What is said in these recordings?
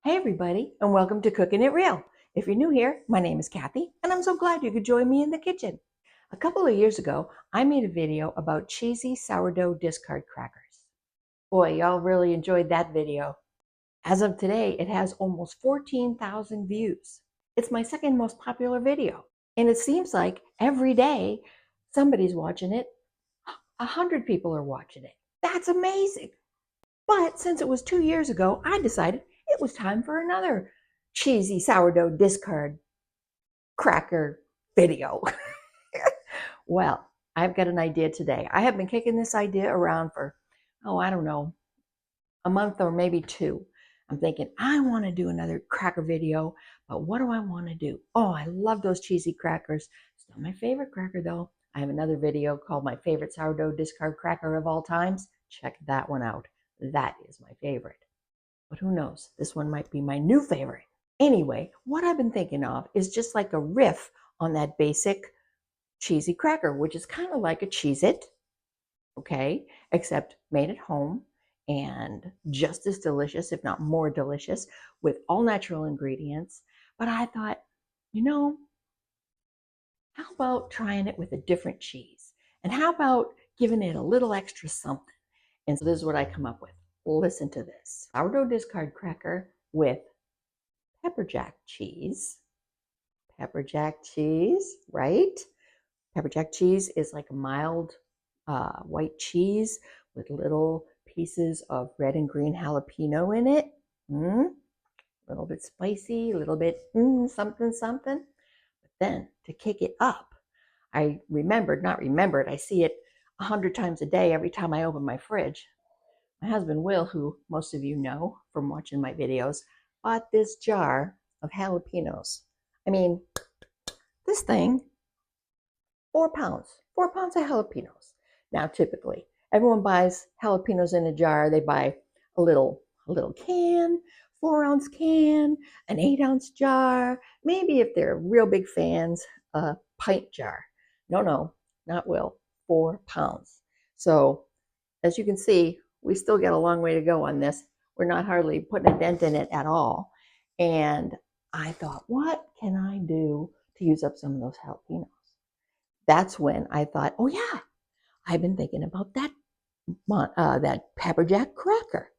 Hey everybody, and welcome to Cooking It Real. If you're new here, my name is Kathy, and I'm so glad you could join me in the kitchen. A couple of years ago, I made a video about cheesy sourdough discard crackers. Boy, y'all really enjoyed that video. As of today, it has almost 14,000 views. It's my second most popular video, and it seems like every day somebody's watching it. 100 people are watching it. That's amazing. But since it was 2 years ago, I decided it was time for another cheesy sourdough discard cracker video. Well, I've got an idea today. I have been kicking this idea around for, I don't know, a month or maybe two. I'm thinking, I want to do another cracker video, but what do I want to do? Oh, I love those cheesy crackers. It's not my favorite cracker though. I have another video called My Favorite Sourdough Discard Cracker of All Times. Check that one out. That is my favorite. But who knows? This one might be my new favorite. Anyway, what I've been thinking of is just like a riff on that basic cheesy cracker, which is kind of like a Cheez-It, okay, except made at home and just as delicious, if not more delicious, with all natural ingredients. But I thought, how about trying it with a different cheese? And how about giving it a little extra something? And so this is what I come up with. Listen to this. Sourdough discard cracker with pepper jack cheese. Pepper jack cheese, right? Pepper jack cheese is like a mild white cheese with little pieces of red and green jalapeno in it. A little bit spicy, a little bit something, something. But then to kick it up, I I see it 100 times a day every time I open my fridge. My husband Will, who most of you know from watching my videos, bought this jar of jalapenos. I mean, this thing, 4 pounds, 4 pounds of jalapenos. Now, typically, everyone buys jalapenos in a jar. They buy a little can, 4-ounce can, an 8-ounce jar. Maybe if they're real big fans, a pint jar. No, not Will. 4 pounds. So, as you can see, we still got a long way to go on this. We're not hardly putting a dent in it at all. And I thought, what can I do to use up some of those jalapenos? That's when I thought, oh yeah, I've been thinking about that pepper jack cracker.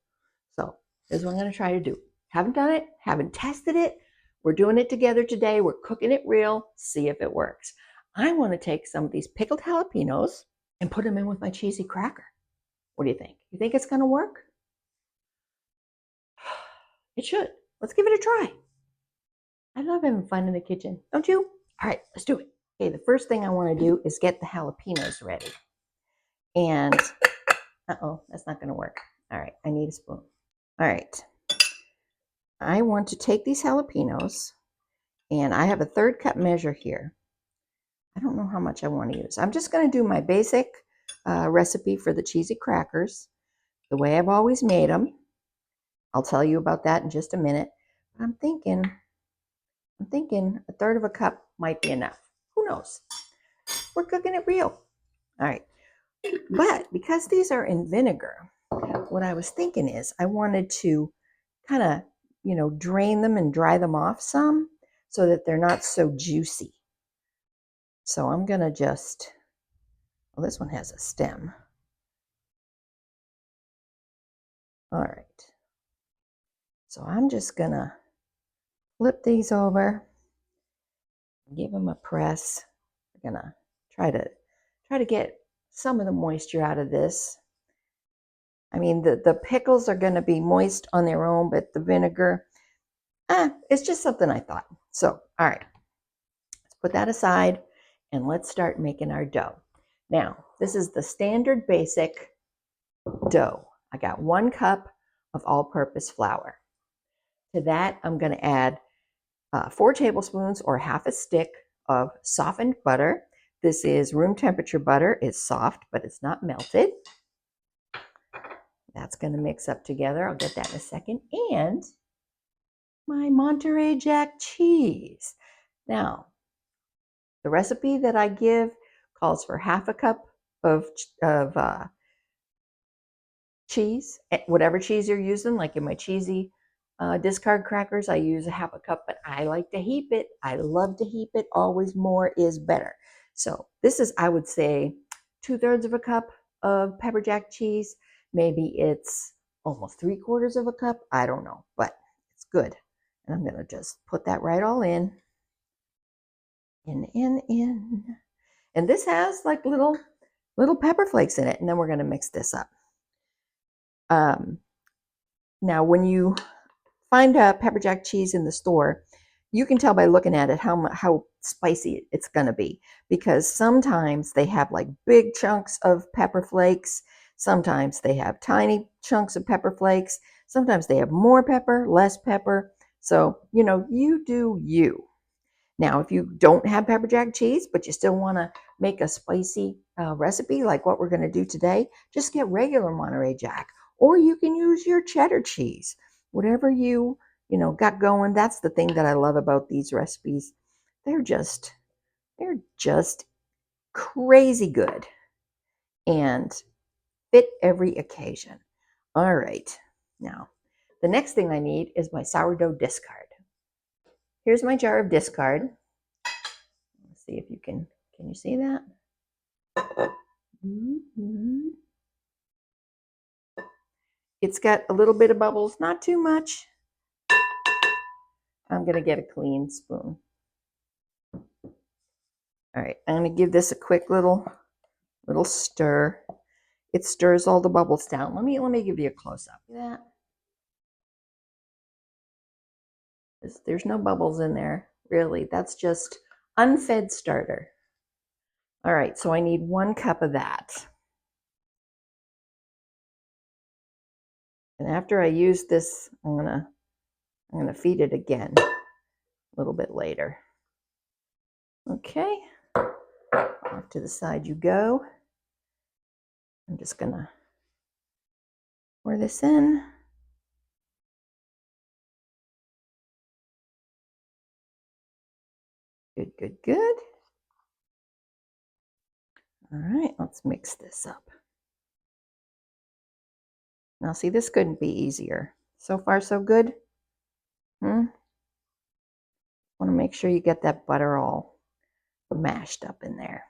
So here's what I'm going to try to do. Haven't done it, haven't tested it. We're doing it together today. We're cooking it real. See if it works. I want to take some of these pickled jalapenos and put them in with my cheesy cracker. What do you think? You think it's going to work? It should. Let's give it a try. I love having fun in the kitchen, don't you? All right, let's do it. Okay, the first thing I want to do is get the jalapenos ready. And, that's not going to work. All right, I need a spoon. All right. I want to take these jalapenos, and I have a 1/3 cup measure here. I don't know how much I want to use. I'm just going to do my basic recipe for the cheesy crackers, the way I've always made them. I'll tell you about that in just a minute. I'm thinking 1/3 of a cup might be enough. Who knows? We're cooking it real. All right. But because these are in vinegar, what I was thinking is I wanted to kind of, drain them and dry them off some so that they're not so juicy. So I'm going to just, well, this one has a stem. All right. So I'm just going to flip these over, give them a press. We're going to try to get some of the moisture out of this. I mean, the pickles are going to be moist on their own, but the vinegar, it's just something I thought. So, all right, let's put that aside and let's start making our dough. Now, this is the standard basic dough. I got 1 cup of all-purpose flour. To that, I'm going to add 4 tablespoons or half a stick of softened butter. This is room temperature butter. It's soft, but it's not melted. That's going to mix up together. I'll get that in a second. And my Monterey Jack cheese. Now, the recipe that I give calls for half a cup of cheese, whatever cheese you're using, like in my cheesy discard crackers, I use a half a cup, but I like to heap it. I love to heap it. Always more is better. So this is, I would say, 2/3 of a cup of pepper jack cheese. Maybe it's almost 3/4 of a cup. I don't know, but it's good. And I'm gonna just put that right all in. In. And this has like little pepper flakes in it. And then we're gonna mix this up. Now when you find pepper jack cheese in the store, you can tell by looking at it how spicy it's going to be, because sometimes they have like big chunks of pepper flakes, sometimes they have tiny chunks of pepper flakes, sometimes they have more pepper, less pepper. So, you do you. Now, if you don't have pepper jack cheese, but you still want to make a spicy recipe like what we're going to do today, just get regular Monterey Jack, or you can use your cheddar cheese. Whatever got going. That's the thing that I love about these recipes. They're just crazy good and fit every occasion. All right. Now, the next thing I need is my sourdough discard. Here's my jar of discard. Let's see if you can you see that? It's got a little bit of bubbles, not too much. I'm going to get a clean spoon. All right, I'm going to give this a quick little stir. It stirs all the bubbles down. Let me give you a close up. See that? There's no bubbles in there, really. That's just unfed starter. All right, so I need 1 cup of that. And after I use this, I'm gonna feed it again a little bit later. Okay, off to the side you go. I'm just gonna pour this in. Good, good, good. All right, let's mix this up. Now see, this couldn't be easier. So far, so good. Want to make sure you get that butter all mashed up in there.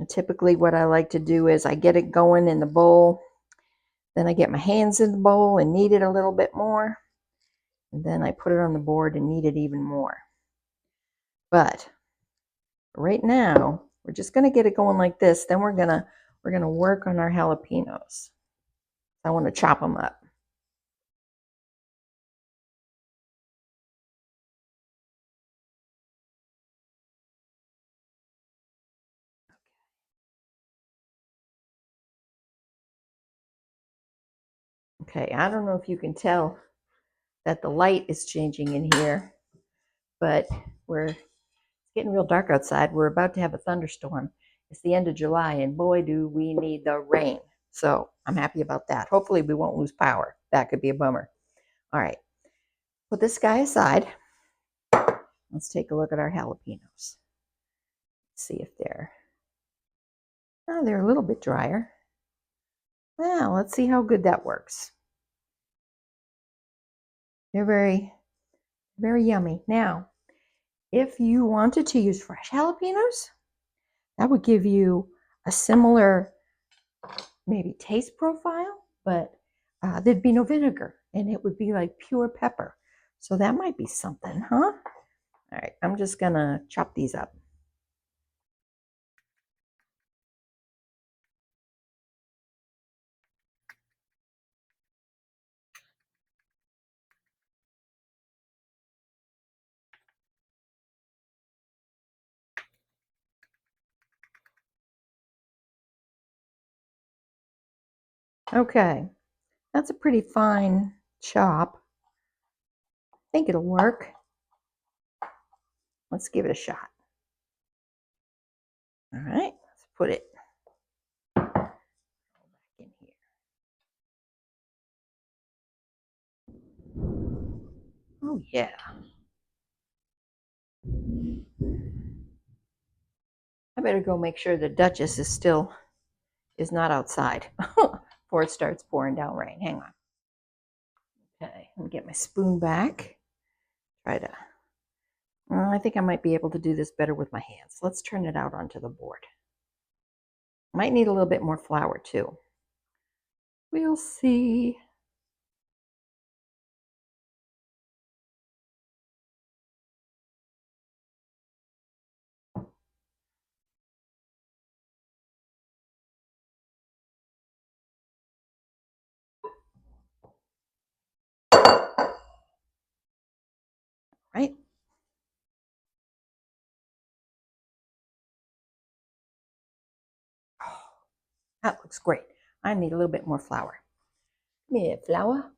And typically what I like to do is I get it going in the bowl, then I get my hands in the bowl and knead it a little bit more, and then I put it on the board and knead it even more. But right now, we're just going to get it going like this. Then we're going to work on our jalapenos. I want to chop them up. Okay, I don't know if you can tell that the light is changing in here, but it's getting real dark outside. We're about to have a thunderstorm. It's the end of July, and boy, do we need the rain. So I'm happy about that. Hopefully we won't lose power. That could be a bummer. All right, put this guy aside. Let's take a look at our jalapenos. See if they're a little bit drier. Well, let's see how good that works. They're very, very yummy. Now, if you wanted to use fresh jalapenos, that would give you a similar maybe taste profile, but there'd be no vinegar and it would be like pure pepper. So that might be something, huh? All right, I'm just gonna chop these up. Okay, that's a pretty fine chop. I think it'll work. Let's give it a shot. All right, let's put it back in here. Oh yeah. I better go make sure the Duchess is not outside before it starts pouring down rain. Hang on. Okay, let me get my spoon back. Try to, I think I might be able to do this better with my hands. Let's turn it out onto the board. Might need a little bit more flour too. We'll see. Right? Oh, that looks great. I need a little bit more flour. Give me a flour.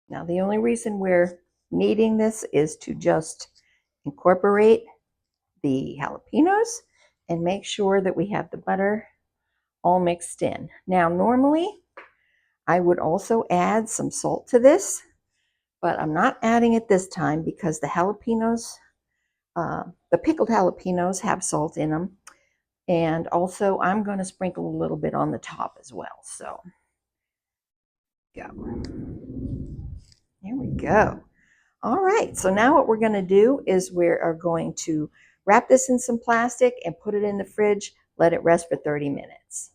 Now, the only reason we're kneading this is to just incorporate the jalapenos and make sure that we have the butter all mixed in. Now, normally I would also add some salt to this, but I'm not adding it this time because the jalapenos, the pickled jalapenos have salt in them. And also I'm going to sprinkle a little bit on the top as well. So, go. There we go. All right, so now what we're going to do is we are going to wrap this in some plastic and put it in the fridge, let it rest for 30 minutes.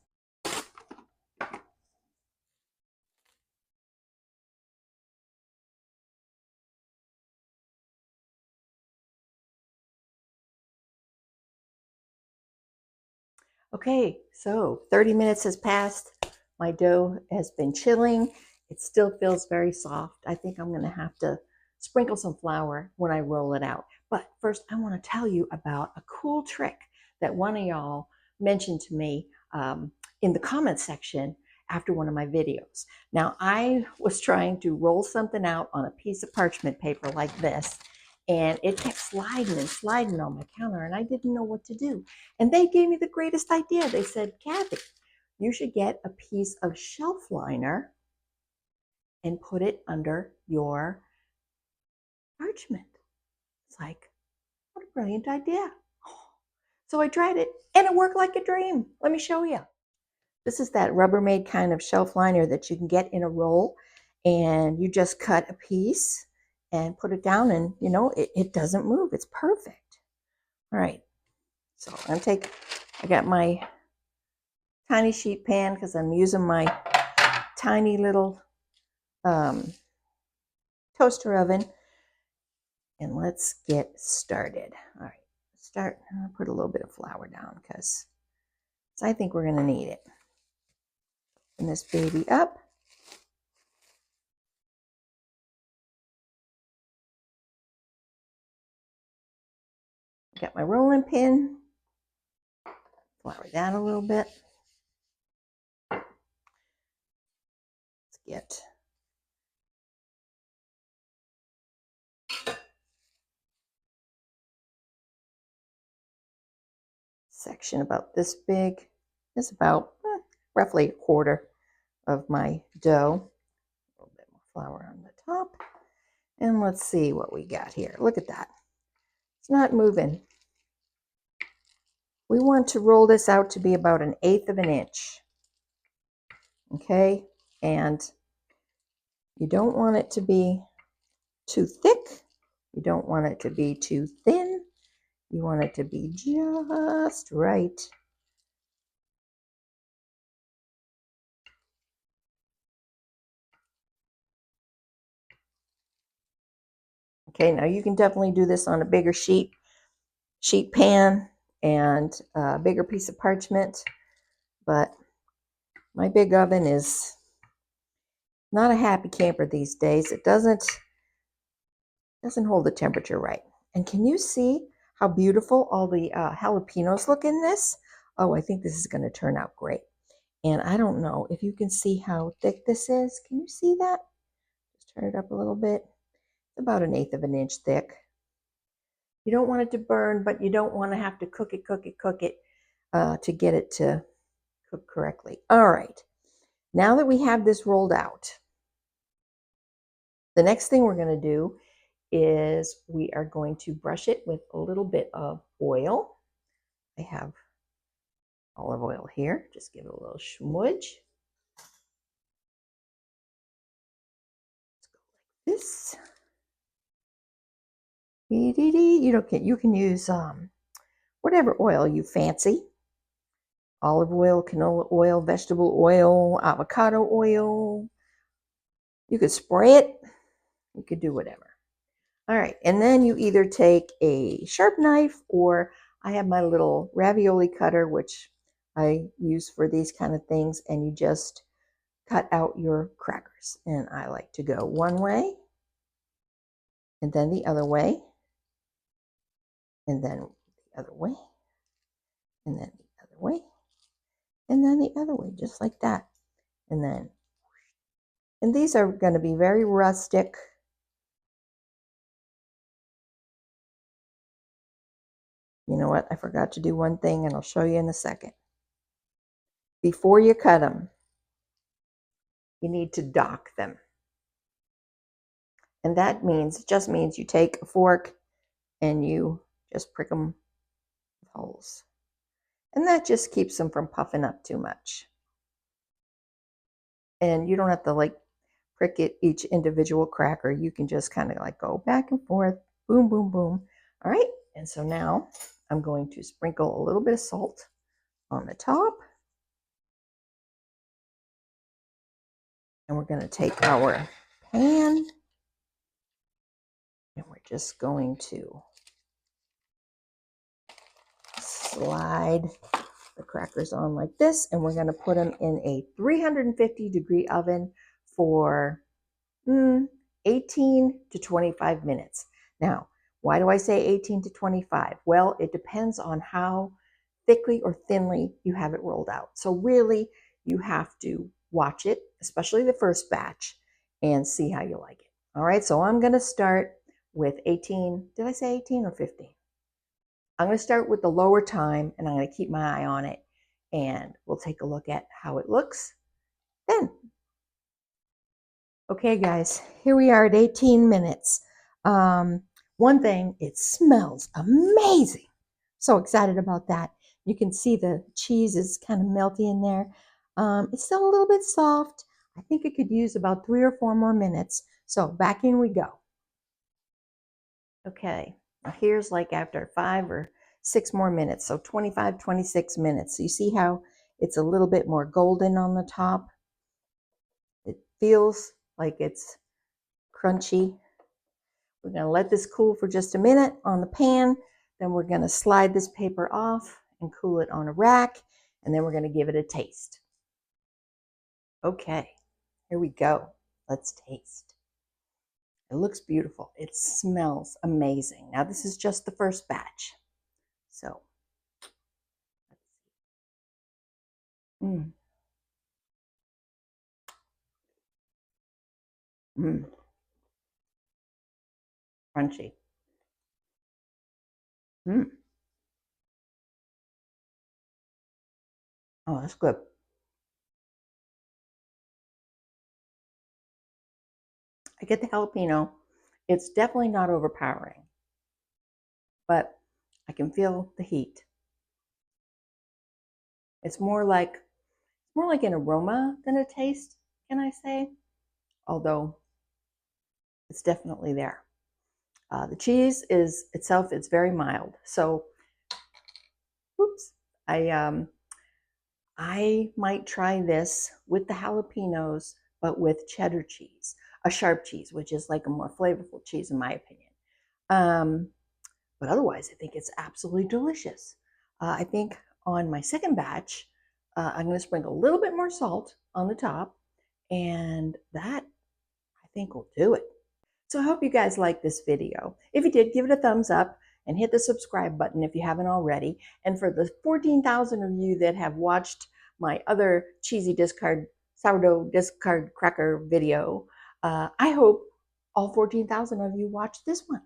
Okay, so 30 minutes has passed. My dough has been chilling. It still feels very soft. I think I'm going to have to sprinkle some flour when I roll it out. But first, I want to tell you about a cool trick that one of y'all mentioned to me in the comment section after one of my videos. Now, I was trying to roll something out on a piece of parchment paper like this, and it kept sliding and sliding on my counter, and I didn't know what to do. And they gave me the greatest idea. They said, Kathy, you should get a piece of shelf liner and put it under your parchment. It's like, what a brilliant idea. So I tried it, and it worked like a dream. Let me show you. This is that Rubbermaid kind of shelf liner that you can get in a roll, and you just cut a piece and put it down, and you know, it doesn't move. It's perfect. All right, so I'm going to take, I got my tiny sheet pan because I'm using my tiny little toaster oven, and let's get started. All right, start. I'll put a little bit of flour down because I think we're going to need it. Open this baby up. Got my rolling pin. Flour that a little bit. Let's get section about this big. It's about roughly a quarter of my dough. A little bit more flour on the top. And let's see what we got here. Look at that. It's not moving. We want to roll this out to be about 1/8 of an inch. Okay, and you don't want it to be too thick. You don't want it to be too thin. You want it to be just right. Okay, now you can definitely do this on a bigger sheet pan and a bigger piece of parchment, but my big oven is not a happy camper these days. It doesn't hold the temperature right. And can you see how beautiful all the jalapenos look in this. Oh, I think this is going to turn out great. And I don't know if you can see how thick this is. Can you see that? Just turn it up a little bit. It's about 1/8 of an inch thick. You don't want it to burn, but you don't want to have to cook it to get it to cook correctly. All right. Now that we have this rolled out, the next thing we're going to do is we are going to brush it with a little bit of oil. I have olive oil here. Just give it a little smudge. Let's go like this. You can use whatever oil you fancy. Olive oil, canola oil, vegetable oil, avocado oil. You could spray it. You could do whatever. All right, and then you either take a sharp knife, or I have my little ravioli cutter, which I use for these kind of things, and you just cut out your crackers. And I like to go one way, and then the other way, and then the other way, and then the other way, and then the other way, just like that. And these are going to be very rustic. You know what? I forgot to do one thing, and I'll show you in a second. Before you cut them, you need to dock them. And that just means you take a fork and you just prick them with holes. And that just keeps them from puffing up too much. And you don't have to like prick it each individual cracker. You can just kind of like go back and forth, boom, boom, boom. All right. And so now I'm going to sprinkle a little bit of salt on the top. And we're going to take our pan and we're just going to slide the crackers on like this, and we're going to put them in a 350-degree oven for 18 to 25 minutes. Now, why do I say 18 to 25? Well, it depends on how thickly or thinly you have it rolled out. So really, you have to watch it, especially the first batch, and see how you like it. All right, so I'm going to start with 18. Did I say 18 or 15? I'm going to start with the lower time, and I'm going to keep my eye on it, and we'll take a look at how it looks then. Okay, guys, here we are at 18 minutes. One thing, it smells amazing. So excited about that. You can see the cheese is kind of melty in there. It's still a little bit soft. I think it could use about 3 or 4 more minutes. So back in we go. Okay. Here's like after 5 or 6 more minutes, so 25, 26 minutes. So you see how it's a little bit more golden on the top? It feels like it's crunchy. We're going to let this cool for just a minute on the pan. Then we're going to slide this paper off and cool it on a rack. And then we're going to give it a taste. Okay, here we go. Let's taste. It looks beautiful. It smells amazing. Now this is just the first batch. So, mm. Crunchy. Oh, that's good. I get the jalapeno. It's definitely not overpowering, but I can feel the heat. It's more like an aroma than a taste, can I say? Although it's definitely there. The cheese is itself, it's very mild. So, oops, I might try this with the jalapenos, but with cheddar cheese, a sharp cheese, which is like a more flavorful cheese in my opinion. But otherwise, I think it's absolutely delicious. I think on my second batch, I'm going to sprinkle a little bit more salt on the top, and that I think will do it. So I hope you guys like this video. If you did, give it a thumbs up and hit the subscribe button if you haven't already. And for the 14,000 of you that have watched my other cheesy sourdough discard cracker video, I hope all 14,000 of you watch this one.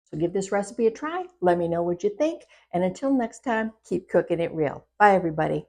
So give this recipe a try. Let me know what you think. And until next time, keep cooking it real. Bye, everybody.